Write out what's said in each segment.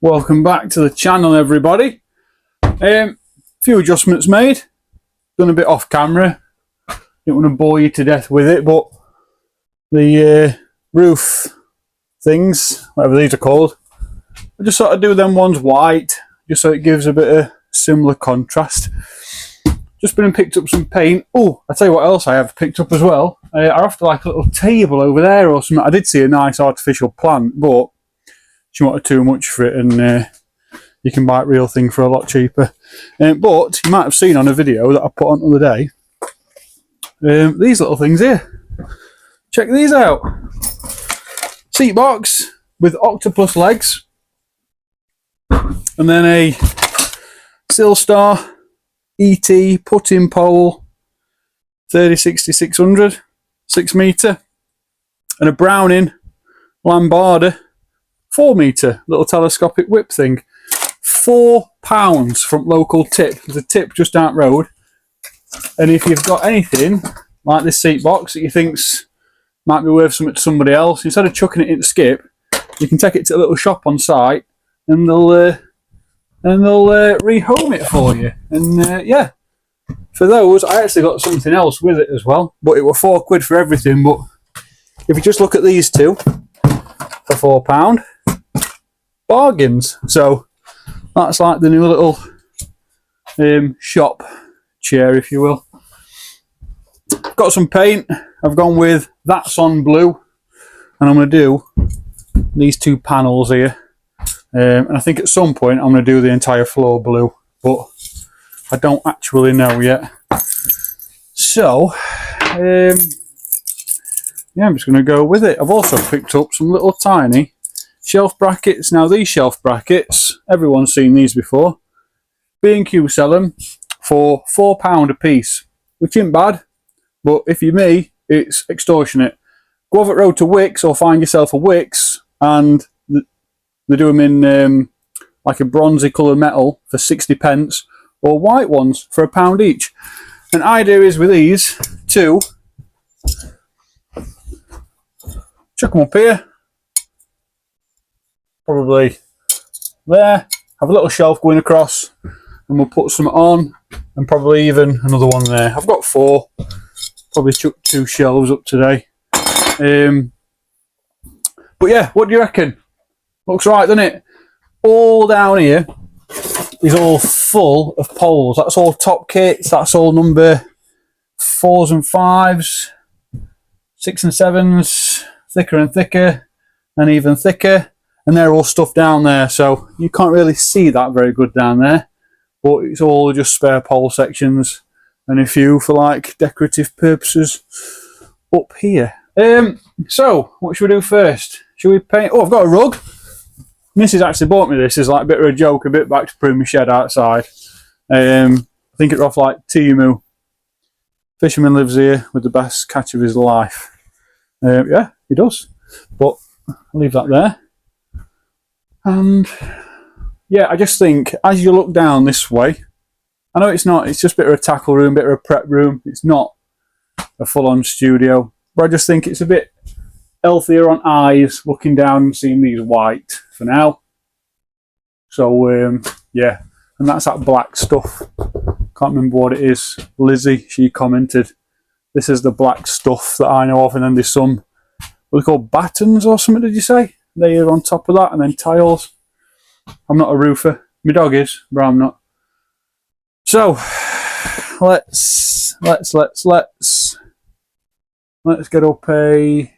Welcome back to the channel, everybody. Few adjustments made. Done a bit off camera. Don't want to bore you to death with it, but the roof things, whatever these are called, I just sort of do them ones white, just so it gives a bit of similar contrast. Just been and picked up some paint. Oh, I tell you what else I have picked up as well. I have to like a little table over there or something. I did see a nice artificial plant, but she wanted too much for it, and you can buy it real thing for a lot cheaper. But you might have seen on a video that I put on the other day, these little things here. Check these out. Seat box with octopus legs, and then a Silstar ET putting pole 3060-600 6 metre, and a Browning Lambarder 4 metre little telescopic whip thing. £4 from local tip. There's a tip just down the road, and if you've got anything like this seat box that you think's might be worth something to somebody else, instead of chucking it in skip, you can take it to a little shop on site, and they'll rehome it for you. And yeah, for those, I actually got something else with it as well, but it were £4 for everything. But if you just look at these two for £4, bargains. So that's like the new little shop chair, if you will. Got some paint. I've gone with That's On Blue, and I'm going to do these two panels here. And I think at some point I'm going to do the entire floor blue, but I don't actually know yet. So yeah, I'm just going to go with it. I've also picked up some little tiny shelf brackets. Now these shelf brackets, everyone's seen these before. B&Q sell them for £4 a piece, which isn't bad, but if you're me, it's extortionate. Go over the road to Wickes or find yourself a Wickes, and they do them in like a bronzy colour metal for 60p, or white ones for £1 each. An idea is with these two, chuck them up here, probably there, have a little shelf going across, and we'll put some on, and probably even another one there. I've got 4, probably chuck 2 shelves up today. But yeah, what do you reckon? Looks right, doesn't it? All down here is all full of poles. That's all top kits. That's all number 4s and 5s, 6 and 7s, thicker and thicker, and even thicker. And they're all stuffed down there, so you can't really see that very good down there. But it's all just spare pole sections, and a few for like decorative purposes up here. So what should we do first? Should we paint? Oh, I've got a rug. Mrs. actually bought me this as like a bit of a joke, a bit back to prune my shed outside. I think it's off like Timu. Fisherman lives here with the best catch of his life. Yeah, he does. But I'll leave that there. And yeah, I just think as you look down this way, I know it's not, it's just a bit of a tackle room, bit of a prep room. It's not a full-on studio, but I just think it's a bit healthier on eyes looking down and seeing these white for now. So yeah, and that's that black stuff. Can't remember what it is. Lizzie, she commented, this is the black stuff that I know of, and then there's some, what are they called, battens or something, did you say? They're on top of that, and then tiles. I'm not a roofer. My dog is, but I'm not. So let's get up a,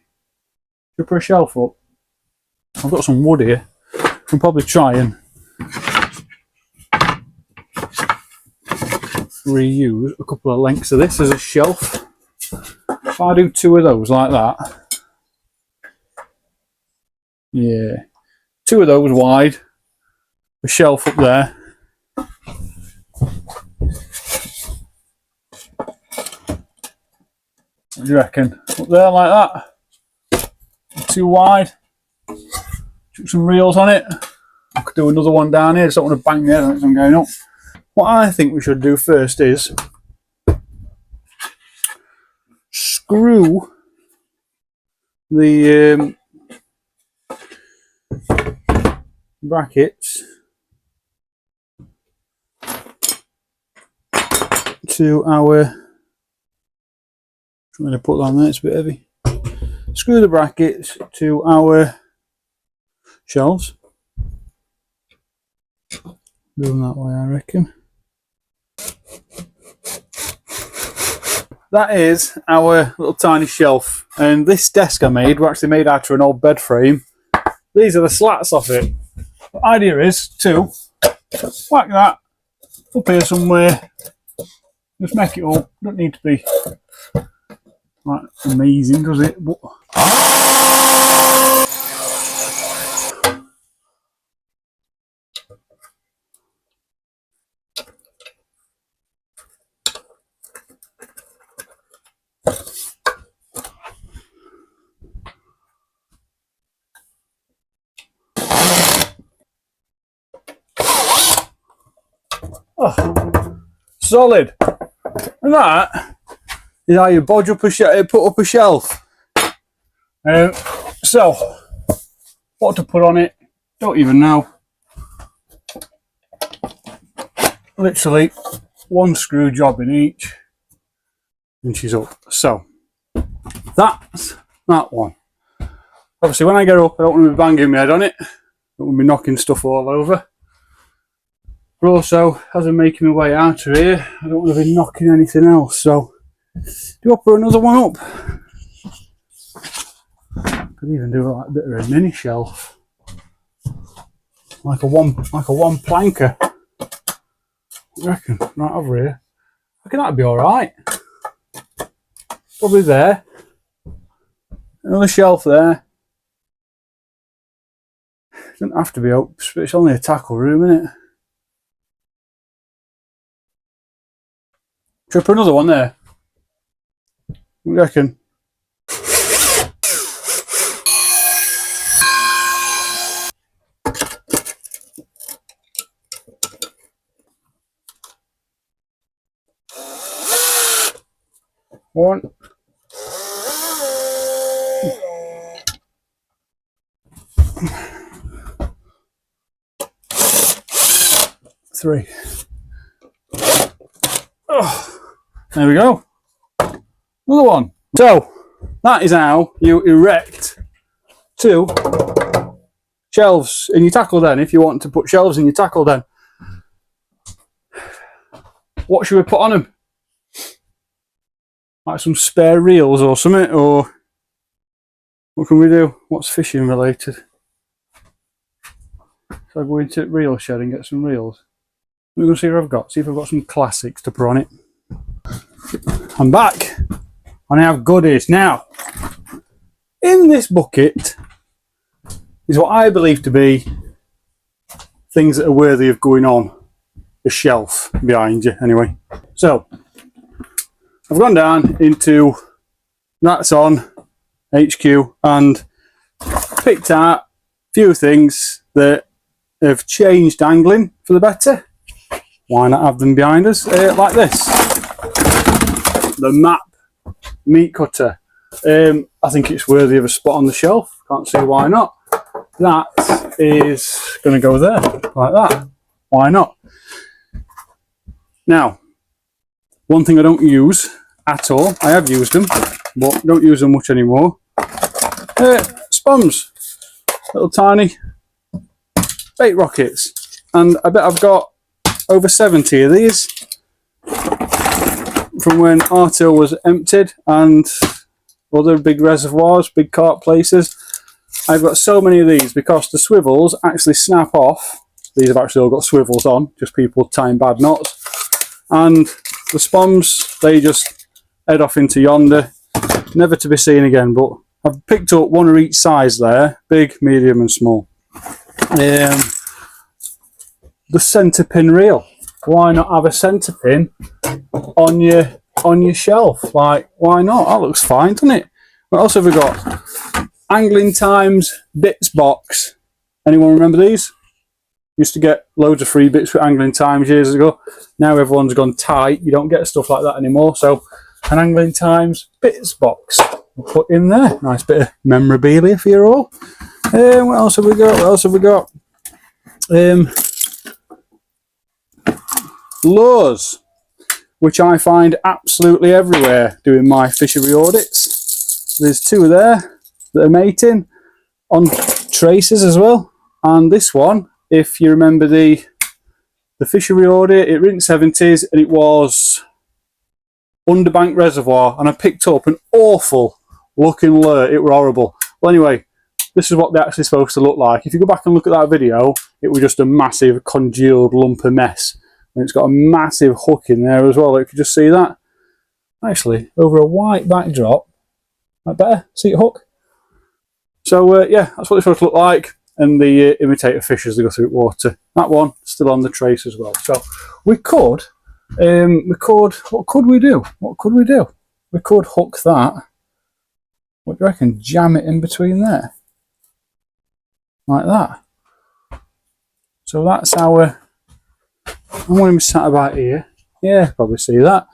should I put a shelf up? I've got some wood here. I can probably try and reuse a couple of lengths of this as a shelf. If I do 2 of those like that, yeah, 2 of those wide, a shelf up there. What do you reckon? Up there like that? Too wide? Chuck some reels on it. I could do another one down here. I just don't want to bang the head as I'm going up. What I think we should do first is screw the brackets to our, I'm going to put that on there, it's a bit heavy. Screw the brackets to our shelves. Doing that way, I reckon. That is our little tiny shelf, and this desk I made were actually made out of an old bed frame. These are the slats off it. The idea is to whack that up here somewhere, just make it up. Don't need to be like amazing, does it? But oh, solid. And that is how you bodge up a put up a shelf. So, what to put on it? Don't even know. Literally one screw job in each, and she's up. So that's that one. Obviously, when I get up, I don't want to be banging my head on it. I don't want to be knocking stuff all over. But also, as I'm making my way out of here, I don't want to be knocking anything else. So, do I put another one up? Could even do like a bit of a mini shelf, like a one planker. I reckon right over here. I reckon that'd be all right. Probably there. Another shelf there. Doesn't have to be up. It's only a tackle room, isn't it? Should I put another one there? What do you reckon? One. Three. Oh, there we go. Another one. So that is how you erect two shelves in your tackle den. If you want to put shelves in your tackle den, what should we put on them? Like some spare reels or something, or what can we do? What's fishing related? So I go into reel shed and get some reels. We're going to see what I've got. See if I've got some classics to put on it. I'm back, and I have goodies. Now, in this bucket is what I believe to be things that are worthy of going on the shelf behind you, anyway. So, I've gone down into That's On HQ and picked out a few things that have changed angling for the better. Why not have them behind us? Like this. The Map meat cutter. I think it's worthy of a spot on the shelf. Can't see why not. That is going to go there, like that. Why not? Now, one thing I don't use at all, I have used them, but don't use them much anymore. Spums. Little tiny bait rockets. And I bet I've got over 70 of these from when Artil was emptied and other big reservoirs, big carp places. I've got so many of these because the swivels actually snap off. These have actually all got swivels on, just people tying bad knots. And the spums, they just head off into yonder, never to be seen again. But I've picked up one of each size there, big, medium and small. The centre pin reel. Why not have a centre pin on your shelf? Like, why not? That looks fine, doesn't it? What else have we got? Angling Times bits box. Anyone remember these? Used to get loads of free bits for Angling Times years ago. Now everyone's gone tight. You don't get stuff like that anymore. So an Angling Times bits box. We'll put in there. Nice bit of memorabilia for you all. What else have we got? What else have we got? lures, which I find absolutely everywhere doing my fishery audits. There's two there that are mating on traces as well, and this one, if you remember the fishery audit, it ran 70s and it was Underbank Reservoir, and I picked up an awful looking lure. It were horrible. Well, anyway, this is what they're actually supposed to look like. If you go back and look at that video, it was just a massive congealed lump of mess. And it's got a massive hook in there as well. You can just see that. Actually, over a white backdrop, that better? See it hook? So, yeah, that's what it's supposed to look like. And the imitator fish as they go through water. That one, still on the trace as well. So, what could we do? We could hook that. What do you reckon? Jam it in between there. Like that. So that's our, I'm going to be sat about here. Yeah, probably see that.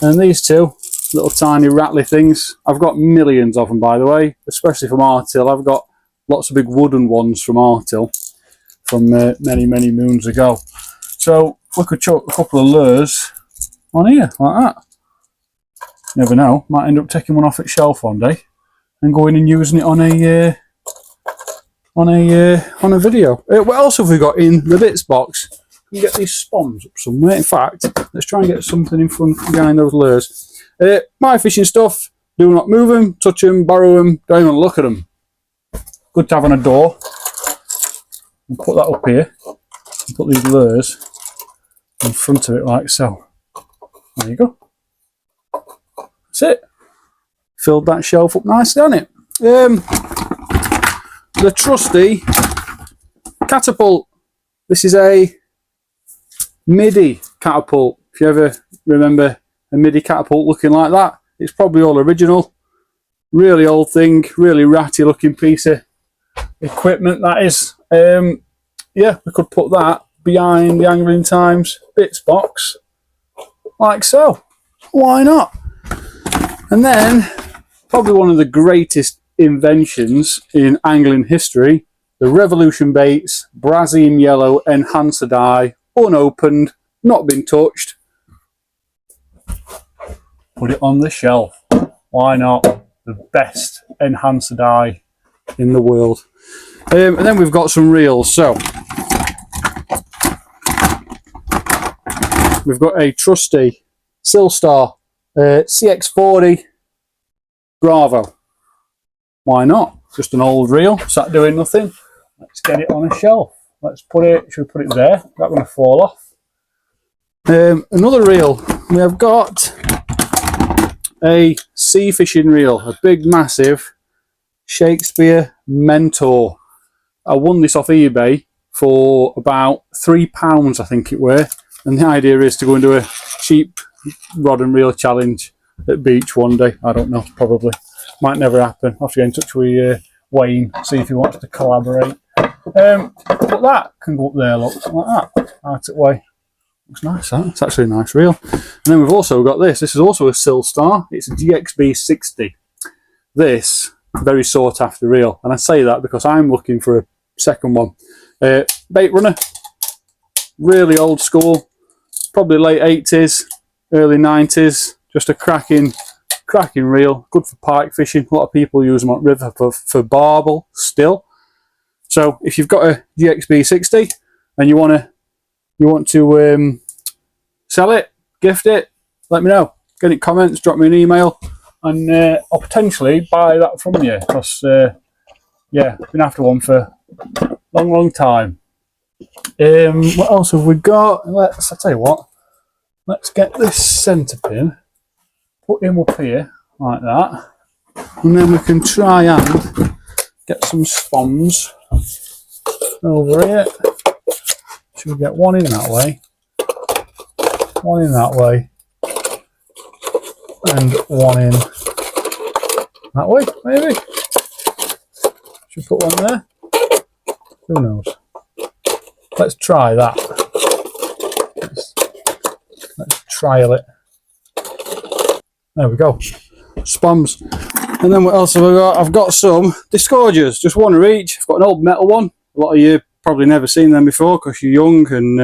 And these two little tiny rattly things, I've got millions of them, by the way, especially from Artil. I've got lots of big wooden ones from Artil from many moons ago. So we could chuck a couple of lures on here like that. You never know, might end up taking one off its shelf one day and going and using it on a video. What else have we got in the bits box? We can get these spoms up somewhere. In fact, let's try and get something in front behind those lures. My fishing stuff, do not move them, touch them, borrow them, don't even look at them. Good to have on a door. And put that up here and put these lures in front of it like so. There you go. That's it. Filled that shelf up nicely, hasn't it? The trusty catapult. This is a MIDI catapult. If you ever remember a MIDI catapult looking like that, it's probably all original. Really old thing, really ratty looking piece of equipment that is. Yeah, we could put that behind the Angling Times bits box, like so. Why not? And then, probably one of the greatest inventions in angling history, the Revolution Baits Brazilian Yellow Enhancer Die, unopened, not been touched. Put it on the shelf. Why not? The best enhancer die in the world. And then we've got some reels. So we've got a trusty Silstar CX40 Bravo. Why not? Just an old reel, sat doing nothing. Let's get it on a shelf. Let's put it, should we put it there? That's going to fall off. Another reel. We have got a sea fishing reel, a big massive Shakespeare Mentor. I won this off eBay for about £3, I think it were. And the idea is to go and do a cheap rod and reel challenge at beach one day. I don't know, probably. Might never happen. I'll have to get in touch with Wayne, see if he wants to collaborate. But that can go up there, look, like that. Out of way. Looks nice, that. It's actually a nice reel. And then we've also got this. This is also a Silstar. It's a GXB60. This, very sought after reel. And I say that because I'm looking for a second one. Bait runner. Really old school. Probably late 80s, early 90s. Just a cracking reel, good for pike fishing. A lot of people use them on river for barbel still. So if you've got a GXB60 and you want to sell it, gift it, let me know. Get in comments, drop me an email, and I'll potentially buy that from you. Because yeah, been after one for a long time. What else have we got? I'll tell you what. Let's get this centre pin. Put him up here like that, and then we can try and get some spoms over here. Should we get one in that way, one in that way, and one in that way, maybe? Should we put one there? Who knows? Let's try that. Let's trial it. There we go. Spoms. And then what else have I got? I've got some disgorgers, just one of each. I've got an old metal one. A lot of you probably never seen them before because you're young and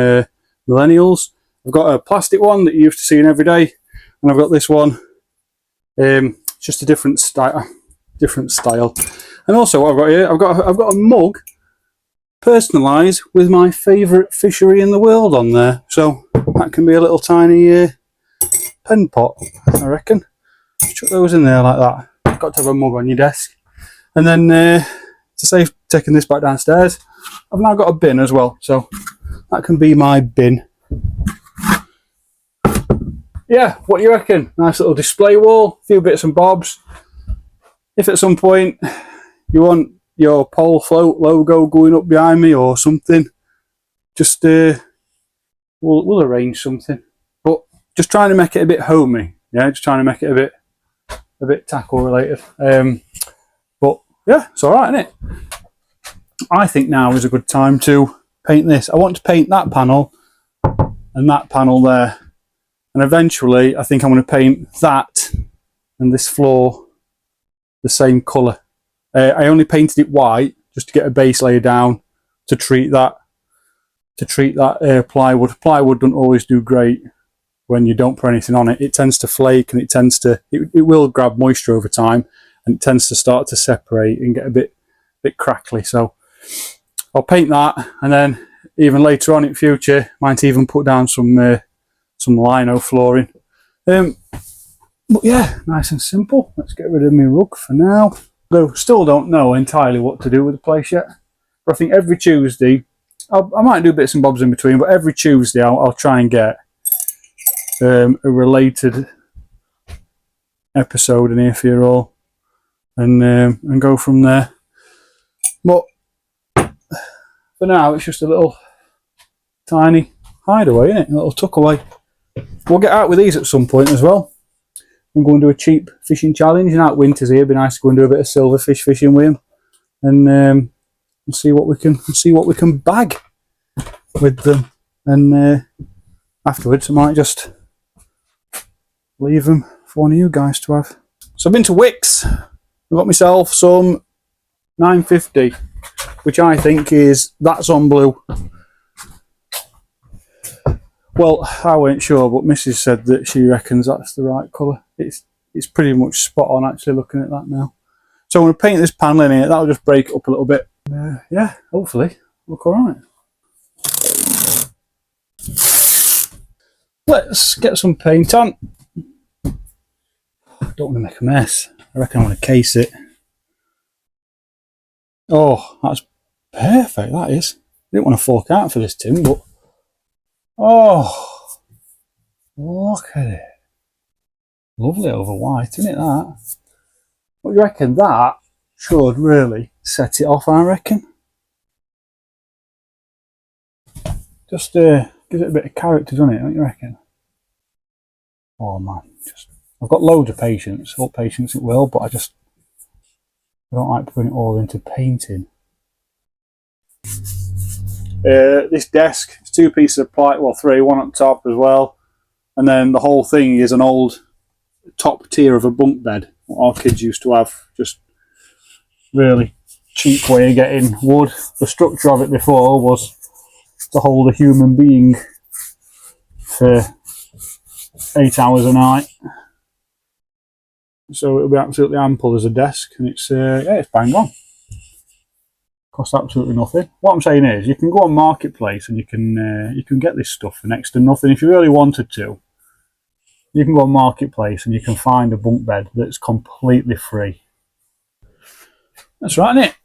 millennials. I've got a plastic one that you're used to seeing every day, and I've got this one. Just a different style. And also, what I've got here, I've got a mug personalised with my favourite fishery in the world on there. So that can be a little tiny pen pot, I reckon. Just chuck those in there like that. You've got to have a mug on your desk. And then to save taking this back downstairs, I've now got a bin as well. So that can be my bin. Yeah, what do you reckon? Nice little display wall, a few bits and bobs. If at some point you want your pole float logo going up behind me or something, just we'll arrange something. But just trying to make it a bit homey, yeah, just trying to make it a bit tackle related. But yeah, it's all right, isn't it? I think now is a good time to paint this. I want to paint that panel and that panel there. And eventually, I think I'm going to paint that and this floor the same colour. I only painted it white just to get a base layer down to treat that plywood. Plywood doesn't always do great when you don't put anything on it. It tends to flake and it will grab moisture over time, and it tends to start to separate and get a bit crackly. So I'll paint that, and then even later on in future, might even put down some lino flooring. But yeah, nice and simple. Let's get rid of my rug for now. Though still don't know entirely what to do with the place yet. But I think every Tuesday, I might do bits and bobs in between, but every Tuesday I'll try and get a related episode in here for you all, and go from there. But for now, it's just a little tiny hideaway, isn't it? A little tuck away. We'll get out with these at some point as well. I'm going to do a cheap fishing challenge. Now that winter's here, it'd be nice to go and do a bit of silverfish fishing with him, and see what we can bag with them. And afterwards, I might just leave them for one of you guys to have. So I've been to Wickes. I got myself some 950, which I think that's on blue. Well, I weren't sure, but Mrs. said that she reckons that's the right colour. It's pretty much spot on, actually, looking at that now. So I'm going to paint this panel in here. That'll just break it up a little bit. Yeah, hopefully look all right. Let's get some paint on. I don't want to make a mess. I reckon I want to case it. Oh, that's perfect, that is. I didn't want to fork out for this tin, but oh, look at it. Lovely over white, isn't it, that? What do you reckon? That should really set it off, I reckon. Just gives it a bit of character, doesn't it, don't you reckon? Oh man, I've got loads of patience. What patience it will, but I don't like putting it all into painting. This desk is 2 pieces of ply, well 3, one on top as well, and then the whole thing is an old top tier of a bunk bed what our kids used to have. Just really cheap way of getting wood. The structure of it before was to hold a human being for 8 hours a night, so it'll be absolutely ample as a desk, and it's yeah, it's bang on. Costs absolutely nothing. What I'm saying is, you can go on Marketplace and you can get this stuff for next to nothing if you really wanted to. You can go on Marketplace and you can find a bunk bed that's completely free. That's right, isn't it?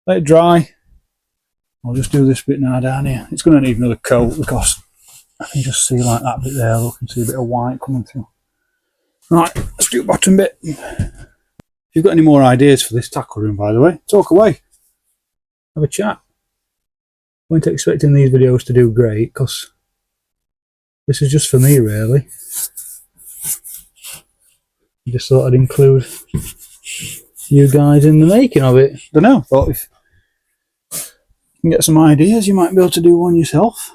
Let it dry. I'll just do this bit now down here. It's going to need another coat because I can just see like that bit there. Look, and see a bit of white coming through. Right, let's do the bottom bit. If you've got any more ideas for this tackle room, by the way, talk away. Have a chat. I weren't expecting these videos to do great because this is just for me, really. I just thought I'd include you guys in the making of it. Don't know, thought if you can get some ideas, you might be able to do one yourself.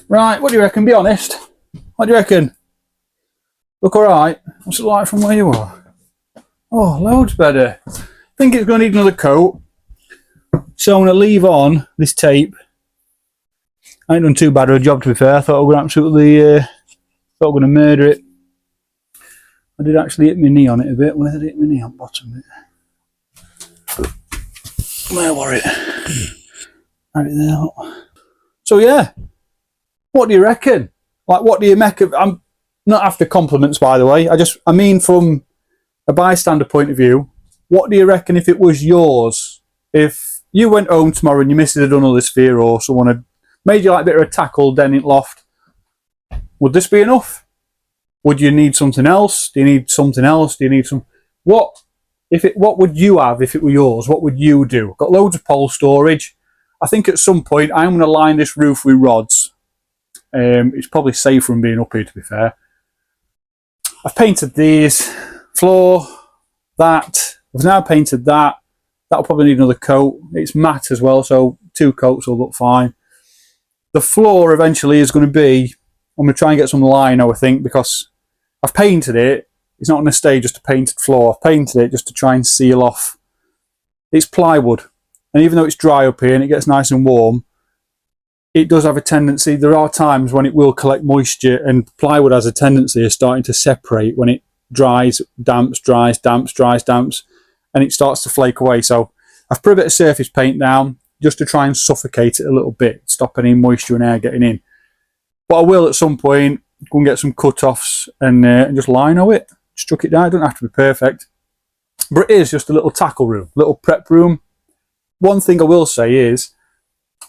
Right, what do you reckon? Be honest. What do you reckon? Look alright? What's it like from where you are? Oh, loads better. I think it's going to need another coat. So I'm going to leave on this tape. I ain't done too bad of a job, to be fair. I thought I was absolutely thought I was going to murder it. I did actually hit my knee on it a bit. Where did I hit my knee on bottom of it? Where was it? Right there. So yeah, what do you reckon? Like, what do you make of? I'm not after compliments, by the way. I mean from a bystander point of view. What do you reckon if it was yours? If you went home tomorrow and your missus had done all this for you, or someone had made you like a bit of a tackle den in loft, would this be enough? Would you need something else? Do you need something else? Do you need some? What would you have if it were yours? What would you do? Got loads of pole storage. I think at some point I'm going to line this roof with rods. It's probably safer than being up here, to be fair. I've painted these, floor, that. I've now painted that. That'll probably need another coat. It's matte as well, so 2 coats will look fine. The floor eventually is going to be, I'm going to try and get some lino, I think, because I've painted it. It's not going to stay just a painted floor. I've painted it just to try and seal off. It's plywood. And even though it's dry up here and it gets nice and warm, it does have a tendency, there are times when it will collect moisture, and plywood has a tendency of starting to separate when it dries, damps, dries, damps, dries, damps, and it starts to flake away. So I've put a bit of surface paint down just to try and suffocate it a little bit, stop any moisture and air getting in. But I will at some point go and get some cut-offs and just lino it, struck it down. It doesn't have to be perfect, but it is just a little tackle room, little prep room. One thing I will say is,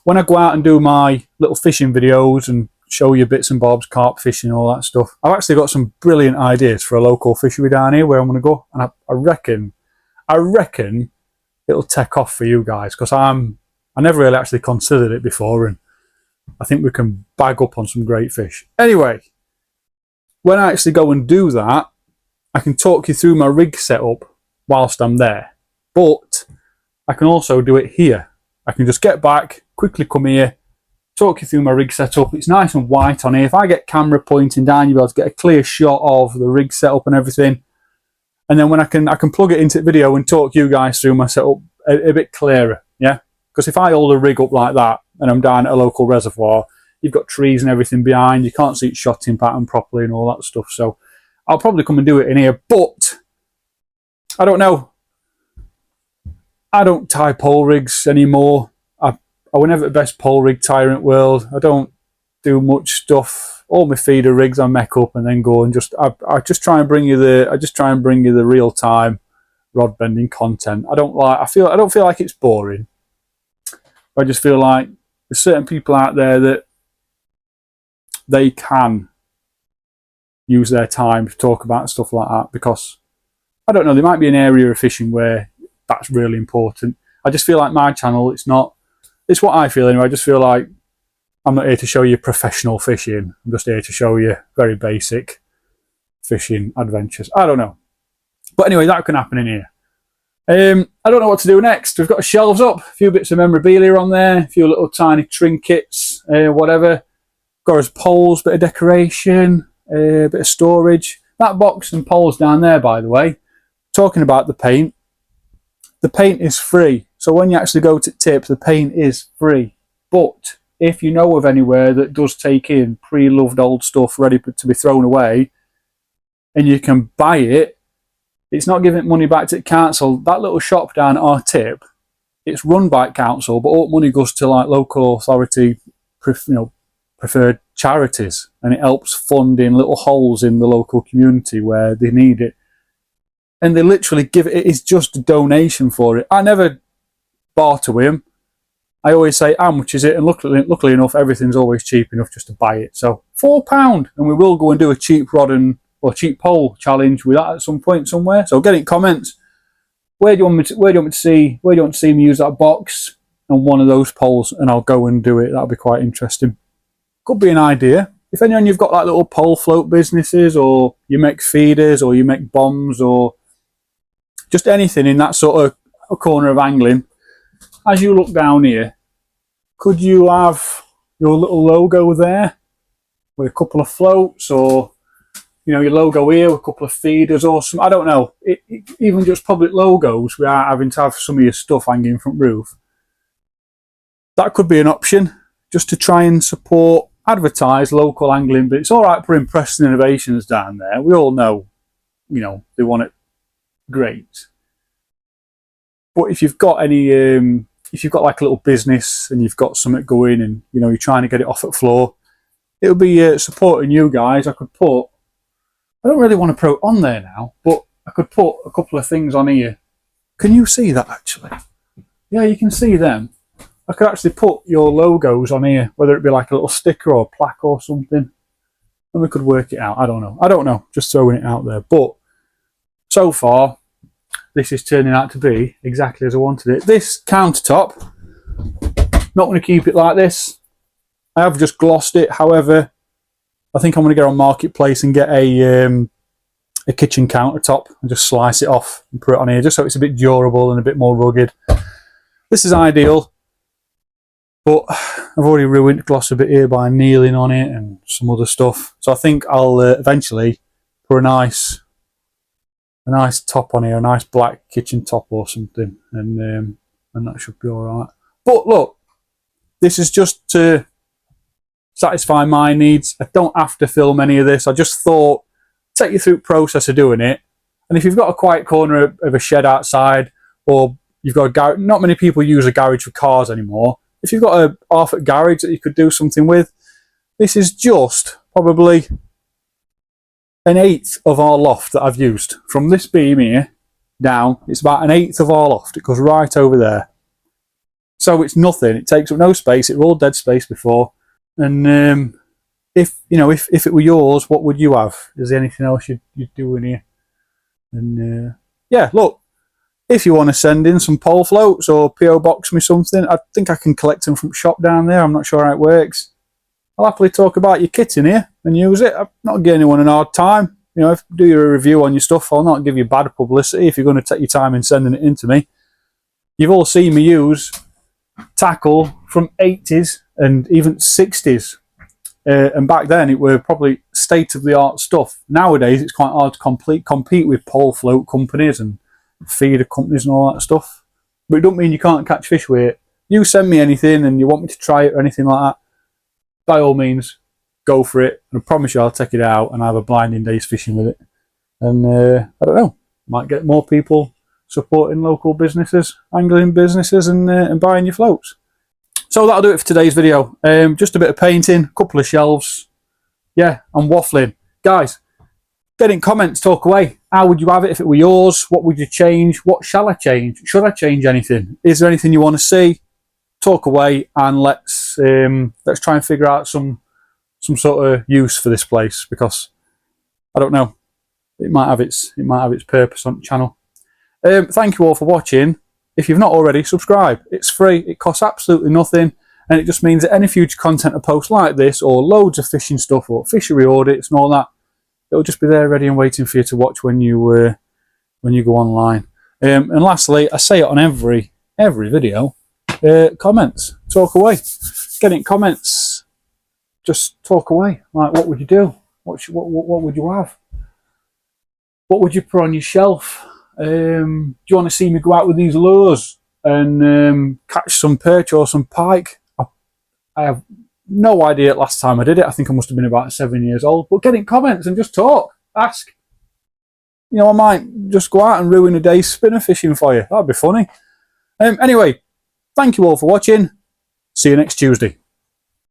when I go out and do my little fishing videos and show you bits and bobs, carp fishing and all that stuff, I've actually got some brilliant ideas for a local fishery down here where I'm going to go, and I reckon it'll take off for you guys, because I never really actually considered it before, and I think we can bag up on some great fish. Anyway, when I actually go and do that, I can talk you through my rig setup whilst I'm there, but I can also do it here. I can just get back, quickly come here, talk you through my rig setup. It's nice and white on here. If I get camera pointing down, you'll be able to get a clear shot of the rig setup and everything. And then when I can plug it into the video and talk you guys through my setup a bit clearer, yeah? Because if I hold a rig up like that and I'm down at a local reservoir, you've got trees and everything behind, you can't see it shotting pattern properly and all that stuff. So I'll probably come and do it in here, but I don't know. I don't tie pole rigs anymore. I was never the best pole rig tire in the world. I don't do much stuff. All my feeder rigs I make up and then go and I just try and bring you the real time rod bending content. I don't feel like it's boring. I just feel like there's certain people out there that they can use their time to talk about stuff like that, because I don't know, there might be an area of fishing where that's really important. I just feel like my channel, it's what I feel anyway. I just feel like I'm not here to show you professional fishing. I'm just here to show you very basic fishing adventures. I don't know. But anyway, that can happen in here. I don't know what to do next. We've got shelves up, a few bits of memorabilia on there, a few little tiny trinkets, whatever. Got us poles, bit of decoration, a bit of storage. That box and poles down there, by the way, talking about the paint is free. So when you actually go to tip, the paint is free. But if you know of anywhere that does take in pre-loved old stuff ready to be thrown away, and you can buy it, it's not giving money back to the council. That little shop down at our tip, it's run by council, but all money goes to like local authority, preferred charities, and it helps fund in little holes in the local community where they need it. And they literally give it is just a donation for it. I never barter with them. I always say, how much is it? And luckily enough, everything's always cheap enough just to buy it. So £4, and we will go and do a cheap rod or cheap pole challenge with that at some point somewhere. So get in comments. Where do you want me to see me use that box and one of those poles, and I'll go and do it. That'll be quite interesting. Could be an idea. If anyone you've got like little pole float businesses, or you make feeders, or you make bombs, or just anything in that sort of a corner of angling, as you look down here, could you have your little logo there with a couple of floats, or you know, your logo here with a couple of feeders or some, I don't know, even just public logos without having to have some of your stuff hanging from roof. That could be an option, just to try and support, advertise local angling. But it's all right putting Preston Innovations down there. We all know, you know, they want it great. But if you've got any, if you've got like a little business and you've got something going and, you know, you're trying to get it off at floor, it'll be supporting you guys. I could put, I don't really want to put it on there now, but I could put a couple of things on here. Can you see that actually? Yeah, you can see them. I could actually put your logos on here, whether it be like a little sticker or a plaque or something. And we could work it out. I don't know. I don't know. Just throwing it out there. But so far, this is turning out to be exactly as I wanted it. This countertop, not going to keep it like this. I have just glossed it. However, I think I'm going to go on Marketplace and get a kitchen countertop and just slice it off and put it on here, just so it's a bit durable and a bit more rugged. This is ideal, but I've already ruined gloss a bit here by kneeling on it and some other stuff. So I think I'll eventually put a nice top on here, a nice black kitchen top or something, and that should be all right. But look, this is just to satisfy my needs. I don't have to film any of this. I just thought, take you through the process of doing it. And if you've got a quiet corner of a shed outside, or you've got a garage, not many people use a garage for cars anymore. If you've got a half-foot garage that you could do something with, this is just probably an eighth of our loft that I've used. From this beam here down, it's about an eighth of our loft. It goes right over there. So it's nothing. It takes up no space. It was all dead space before. And if you know, if it were yours, what would you have? Is there anything else you'd do in here? And yeah, look, if you want to send in some pole floats or PO box me something, I think I can collect them from shop down there. I'm not sure how it works. I'll happily talk about your kit in here and use it. I'm not giving anyone an hard time. You know, if I do you a review on your stuff, I'll not give you bad publicity if you're going to take your time in sending it in to me. You've all seen me use tackle from 80s and even 60s. And back then it were probably state-of-the-art stuff. Nowadays it's quite hard to compete with pole float companies and feeder companies and all that stuff. But it don't mean you can't catch fish with it. You send me anything and you want me to try it or anything like that, by all means, go for it. And I promise you I'll take it out and have a blinding day's fishing with it. And I don't know, might get more people supporting local businesses, angling businesses, and buying your floats. So that'll do it for today's video. Just a bit of painting, a couple of shelves. Yeah, I'm waffling. Guys, get in comments, talk away. How would you have it if it were yours? What would you change? What shall I change? Should I change anything? Is there anything you want to see? Talk away, and let's try and figure out some sort of use for this place, because I don't know, it might have its purpose on the channel. Thank you all for watching. If you've not already, subscribe. It's free, it costs absolutely nothing, and it just means that any future content I post like this, or loads of fishing stuff or fishery audits and all that, it'll just be there ready and waiting for you to watch when you go online. And lastly, I say it on every video, comments, talk away. Get in comments, just talk away. Like, what would you do? What would you have? What would you put on your shelf? Do you want to see me go out with these lures and catch some perch or some pike? I have no idea last time I did it. I think I must have been about 7 years old. But get in comments and just talk, ask. You know, I might just go out and ruin a day's spinner fishing for you. That'd be funny. Anyway, thank you all for watching. See you next Tuesday.